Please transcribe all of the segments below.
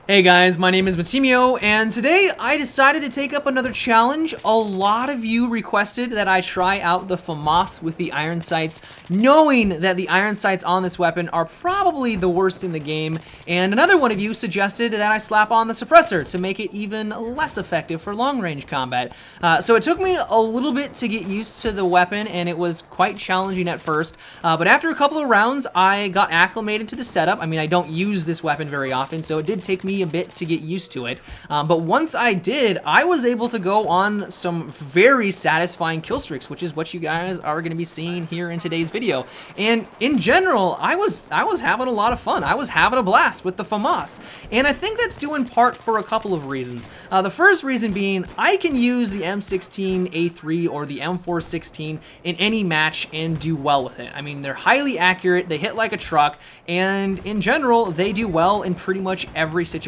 Hey guys, my name is Matimio, and today I decided to take up another challenge. A lot of you requested that I try out the Famas with the iron sights, knowing that the iron sights on this weapon are probably the worst in the game, and another one of you suggested that I slap on the suppressor to make it even less effective for long-range combat. So it took me a little bit to get used to the weapon, and it was quite challenging at first, but after a couple of rounds, I got acclimated to the setup. I mean, I don't use this weapon very often, so it did take me a bit to get used to it, but once I did, I was able to go on some very satisfying kill streaks, which is what you guys are going to be seeing here in today's video. And in general, I was having a lot of fun. I was having a blast with the Famas, and I think that's due in part for a couple of reasons. The first reason being, I can use the M16A3 or the M416 in any match and do well with it. I mean, they're highly accurate, they hit like a truck, and in general, they do well in pretty much every situation.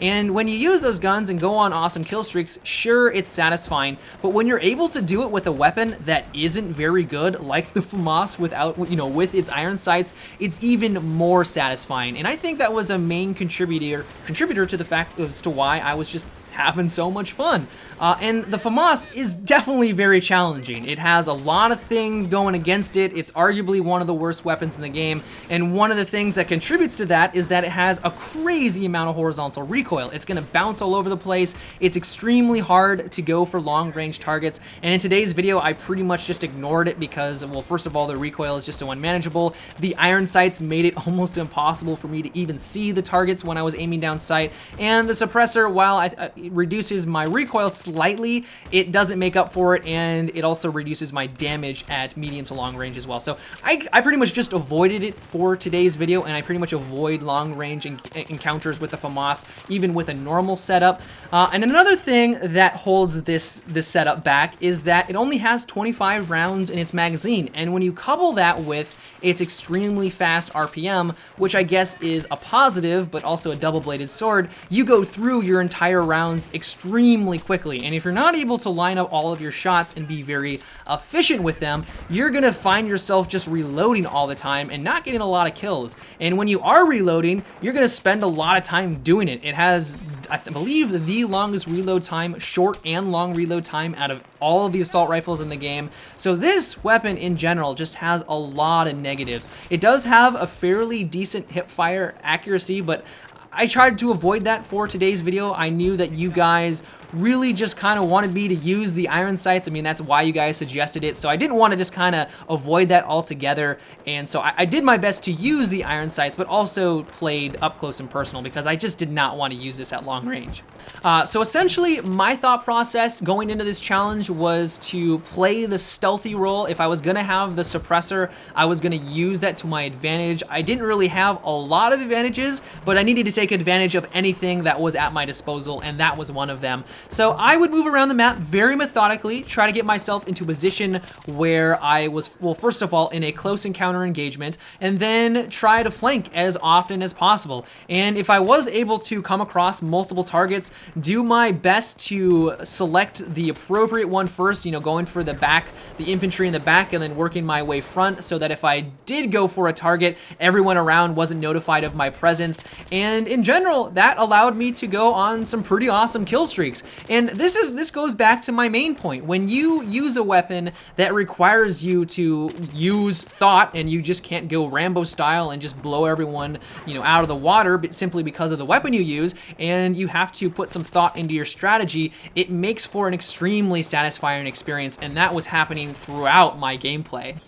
And when you use those guns and go on awesome kill streaks, sure, it's satisfying, but when you're able to do it with a weapon that isn't very good, like the Famas with its iron sights, it's even more satisfying. And I think that was a main contributor to the fact as to why I was just having so much fun. And the Famas is definitely very challenging. It has a lot of things going against it. It's arguably one of the worst weapons in the game, and one of the things that contributes to that is that it has a crazy amount of horizontal recoil. It's going to bounce all over the place. It's extremely hard to go for long range targets, and in today's video I pretty much just ignored it because, well, first of all, the recoil is just so unmanageable. The iron sights made it almost impossible for me to even see the targets when I was aiming down sight, and the suppressor, while it reduces my recoil slightly, it doesn't make up for it, and it also reduces my damage at medium to long range as well. So I pretty much just avoided it for today's video, and I pretty much avoid long range encounters with the Famas, even with a normal setup. And another thing that holds this setup back is that it only has 25 rounds in its magazine, and when you couple that with its extremely fast RPM, which I guess is a positive, but also a double-bladed sword, you go through your entire rounds extremely quickly. And if you're not able to line up all of your shots and be very efficient with them, you're gonna find yourself just reloading all the time and not getting a lot of kills. And when you are reloading, you're gonna spend a lot of time doing it. It has, I believe, the longest reload time, short and long reload time, out of all of the assault rifles in the game. So this weapon in general just has a lot of negatives. It does have a fairly decent hip fire accuracy, but I tried to avoid that for today's video. I knew that you guys really just kind of wanted me to use the iron sights. I mean, that's why you guys suggested it, so I didn't want to just kind of avoid that altogether, and so I did my best to use the iron sights, but also played up close and personal because I just did not want to use this at long range. So essentially, my thought process going into this challenge was to play the stealthy role. If I was going to have the suppressor, I was going to use that to my advantage. I didn't really have a lot of advantages, but I needed to take advantage of anything that was at my disposal, and that was one of them. So I would move around the map very methodically, try to get myself into a position where I was, well, first of all, in a close encounter engagement, and then try to flank as often as possible. And if I was able to come across multiple targets, do my best to select the appropriate one first, you know, going for the back, the infantry in the back, and then working my way front, so that if I did go for a target, everyone around wasn't notified of my presence. And in general, that allowed me to go on some pretty awesome kill streaks. And this goes back to my main point. When you use a weapon that requires you to use thought, and you just can't go Rambo style and just blow everyone, you know, out of the water, but simply because of the weapon you use, and you have to put some thought into your strategy, it makes for an extremely satisfying experience, and that was happening throughout my gameplay.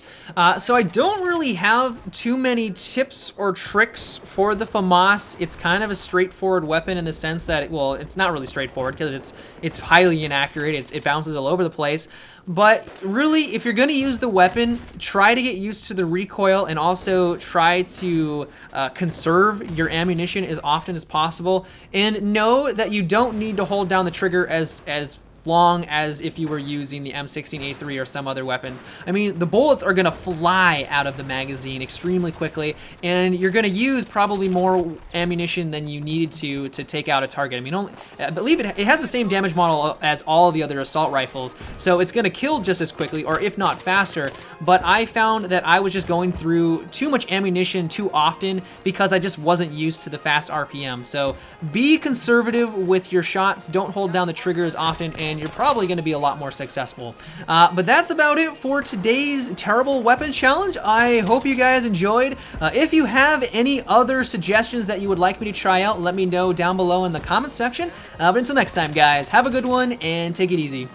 So I don't really have too many tips or tricks for the Famas. It's kind of a straightforward weapon in the sense that, well, it's not really straightforward because it's highly inaccurate. It bounces all over the place. But really, if you're going to use the weapon, try to get used to the recoil, and also try to conserve your ammunition as often as possible. And know that you don't need to hold down the trigger as long as if you were using the M16A3 or some other weapons. I mean, the bullets are gonna fly out of the magazine extremely quickly, and you're gonna use probably more ammunition than you needed to take out a target. I mean, I believe it has the same damage model as all of the other assault rifles, so it's gonna kill just as quickly, or if not faster. But I found that I was just going through too much ammunition too often because I just wasn't used to the fast RPM. So be conservative with your shots, don't hold down the trigger as often, and you're probably gonna be a lot more successful. But that's about it for today's terrible weapon challenge. I hope you guys enjoyed. If you have any other suggestions that you would like me to try out, let me know down below in the comments section. But until next time, guys, have a good one and take it easy.